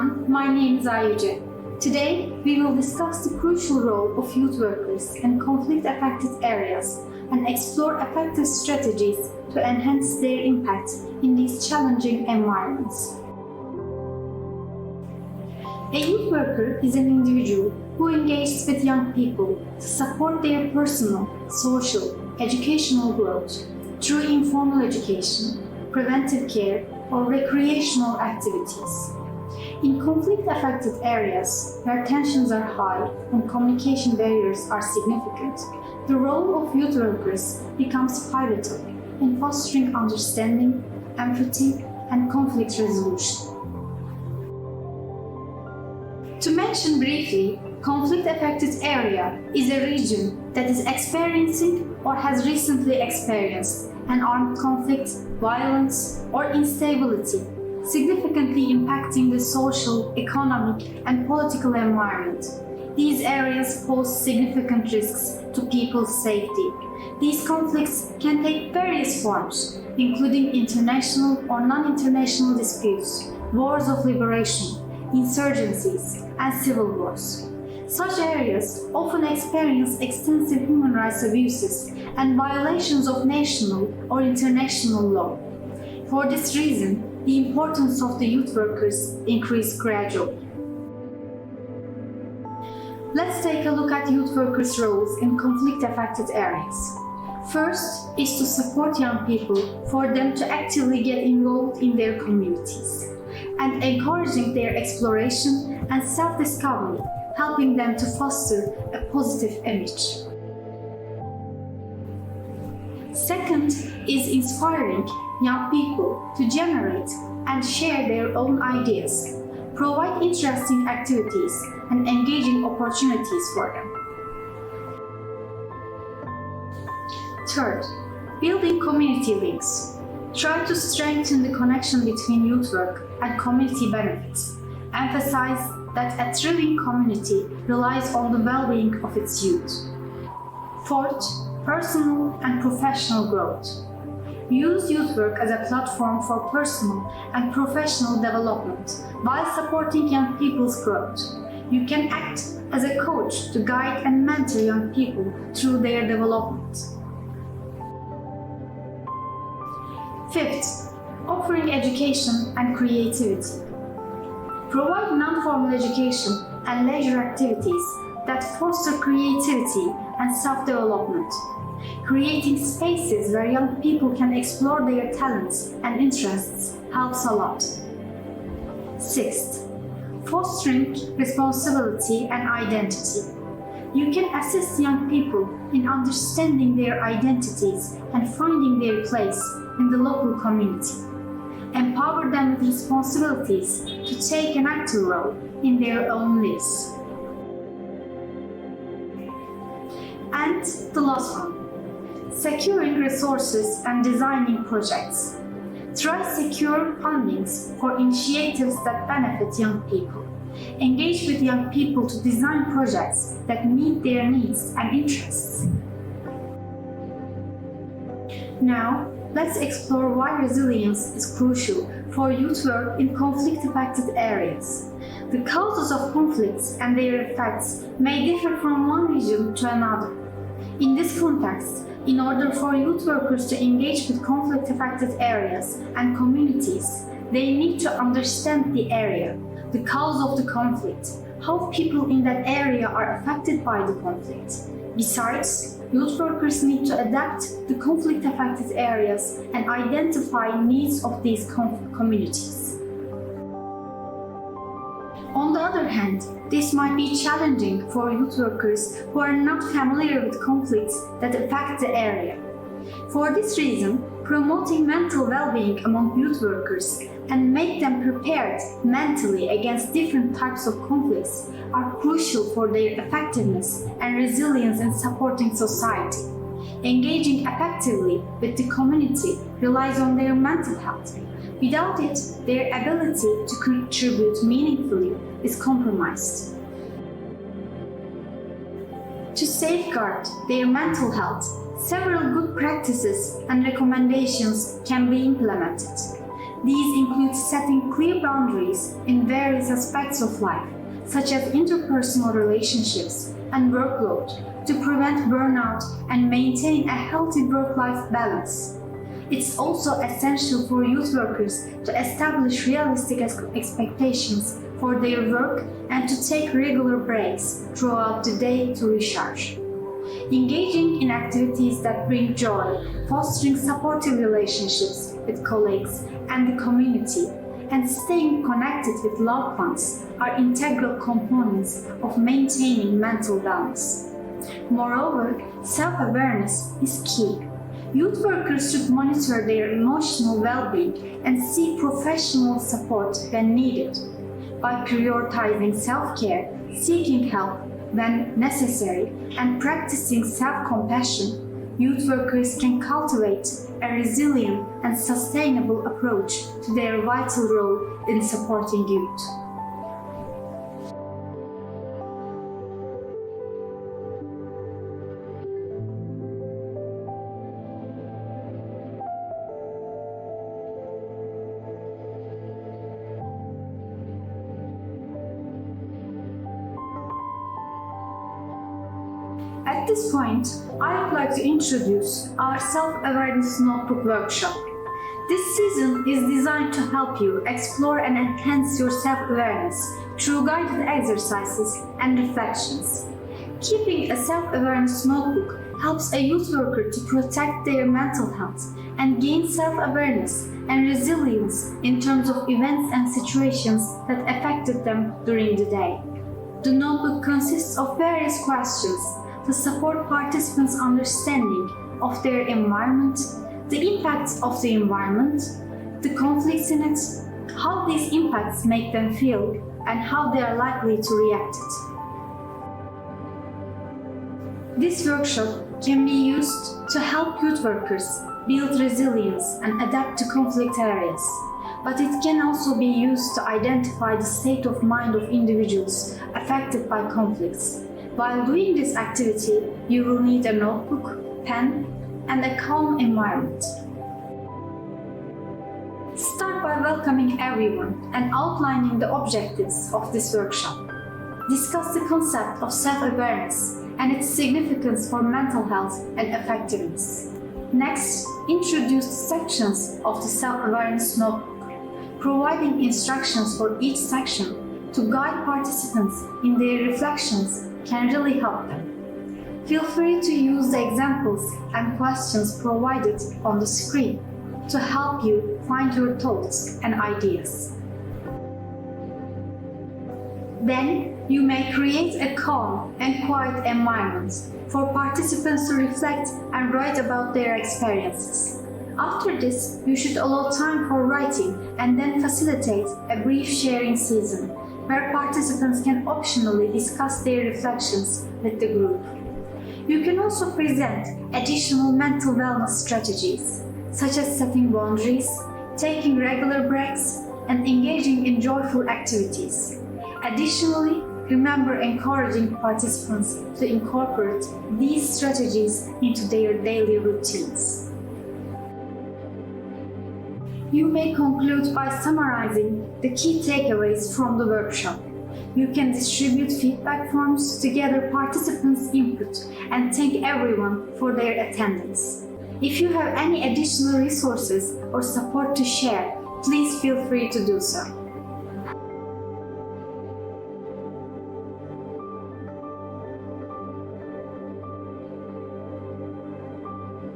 everyone, my name is EIG. Today, we will discuss the crucial role of youth workers in conflict-affected areas and explore effective strategies to enhance their impact in these challenging environments. A youth worker is an individual who engages with young people to support their personal, social, educational growth through informal education, preventive care, or recreational activities. In conflict-affected areas where tensions are high and communication barriers are significant, the role of youth workers becomes pivotal in fostering understanding, empathy, and conflict resolution. To mention briefly, conflict-affected area is a region that is experiencing or has recently experienced an armed conflict, violence, or instability, significantly impacting the social, economic, and political environment. These areas pose significant risks to people's safety. These conflicts can take various forms, including international or non-international disputes, wars of liberation, insurgencies, and civil wars. Such areas often experience extensive human rights abuses and violations of national or international law. For this reason, the importance of the youth workers increased gradually. Let's take a look at youth workers' roles in conflict-affected areas. First is to support young people for them to actively get involved in their communities, and encouraging their exploration and self-discovery, helping them to foster a positive image. Second is inspiring young people to generate and share their own ideas, provide interesting activities and engaging opportunities for them. Third, building community links. Try to strengthen the connection between youth work and community benefits. Emphasize that a thriving community relies on the well-being of its youth. Fourth, personal and professional growth. Use youth work as a platform for personal and professional development while supporting young people's growth. You can act as a coach to guide and mentor young people through their development. Fifth, offering education and creativity. Provide non-formal education and leisure activities that foster creativity and self-development. Creating spaces where young people can explore their talents and interests helps a lot. Sixth, fostering responsibility and identity. You can assist young people in understanding their identities and finding their place in the local community. Empower them with responsibilities to take an active role in their own lives. And the last one, securing resources and designing projects. Try secure fundings for initiatives that benefit young people. Engage with young people to design projects that meet their needs and interests. Now, let's explore why resilience is crucial for youth work in conflict-affected areas. The causes of conflicts and their effects may differ from one region to another. In this context, in order for youth workers to engage with conflict-affected areas and communities, they need to understand the area, the cause of the conflict, how people in that area are affected by the conflict. Besides, youth workers need to adapt the conflict-affected areas and identify needs of these communities. On the other hand, this might be challenging for youth workers who are not familiar with conflicts that affect the area. For this reason, promoting mental well-being among youth workers and make them prepared mentally against different types of conflicts are crucial for their effectiveness and resilience in supporting society. Engaging effectively with the community relies on their mental health. Without it, their ability to contribute meaningfully is compromised. To safeguard their mental health, several good practices and recommendations can be implemented. These include setting clear boundaries in various aspects of life, such as interpersonal relationships and workload, to prevent burnout and maintain a healthy work-life balance. It's also essential for youth workers to establish realistic expectations for their work and to take regular breaks throughout the day to recharge. Engaging in activities that bring joy, fostering supportive relationships with colleagues and the community, and staying connected with loved ones are integral components of maintaining mental balance. Moreover, self-awareness is key. Youth workers should monitor their emotional well-being and seek professional support when needed. By prioritizing self-care, seeking help when necessary, and practicing self-compassion, youth workers can cultivate a resilient and sustainable approach to their vital role in supporting youth. At this point, I would like to introduce our Self-Awareness Notebook workshop. This season is designed to help you explore and enhance your self-awareness through guided exercises and reflections. Keeping a self-awareness notebook helps a youth worker to protect their mental health and gain self-awareness and resilience in terms of events and situations that affected them during the day. The notebook consists of various questions to support participants' understanding of their environment, the impacts of the environment, the conflicts in it, how these impacts make them feel, and how they are likely to react it. This workshop can be used to help youth workers build resilience and adapt to conflict areas, but it can also be used to identify the state of mind of individuals affected by conflicts. While doing this activity, you will need a notebook, pen, and a calm environment. Start by welcoming everyone and outlining the objectives of this workshop. Discuss the concept of self-awareness and its significance for mental health and effectiveness. Next, introduce the sections of the self-awareness notebook, providing instructions for each section to guide participants in their reflections can really help them. Feel free to use the examples and questions provided on the screen to help you find your thoughts and ideas. Then, you may create a calm and quiet environment for participants to reflect and write about their experiences. After this, you should allow time for writing and then facilitate a brief sharing season, where participants can optionally discuss their reflections with the group. You can also present additional mental wellness strategies, such as setting boundaries, taking regular breaks, and engaging in joyful activities. Additionally, remember encouraging participants to incorporate these strategies into their daily routines. You may conclude by summarizing the key takeaways from the workshop. You can distribute feedback forms to gather participants' input and thank everyone for their attendance. If you have any additional resources or support to share, please feel free to do so.